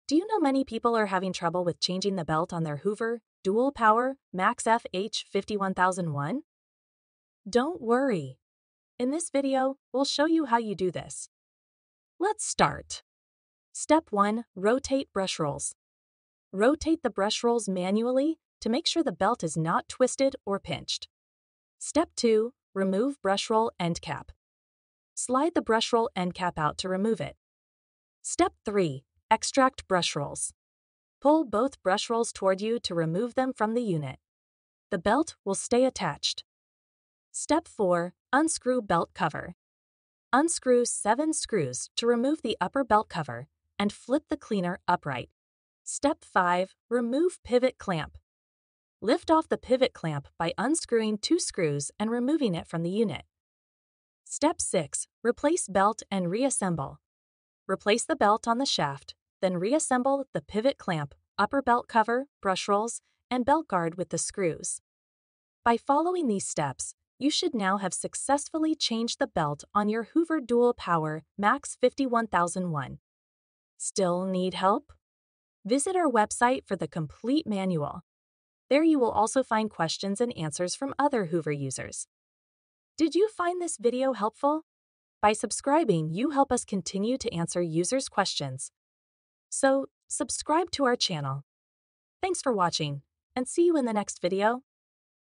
Do you know many people are having trouble with changing the belt on their Hoover Dual Power Max FH51001? Don't worry. In this video, we'll show you how you do this. Let's start. Step 1. Rotate brush rolls. Rotate the brush rolls manually to make sure the belt is not twisted or pinched. Step 2. Remove brush roll end cap. Slide the brush roll end cap out to remove it. Step 3. Extract brush rolls. Pull both brush rolls toward you to remove them from the unit. The belt will stay attached. Step 4. Unscrew belt cover. Unscrew 7 screws to remove the upper belt cover and flip the cleaner upright. Step 5. Remove pivot clamp. Lift off the pivot clamp by unscrewing 2 screws and removing it from the unit. Step 6. Replace belt and reassemble. Replace the belt on the shaft, then reassemble the pivot clamp, upper belt cover, brush rolls, and belt guard with the screws. By following these steps, you should now have successfully changed the belt on your Hoover Dual Power Max 51001. Still need help? Visit our website for the complete manual. There you will also find questions and answers from other Hoover users. Did you find this video helpful? By subscribing, you help us continue to answer users' questions. So, subscribe to our channel. Thanks for watching, and see you in the next video.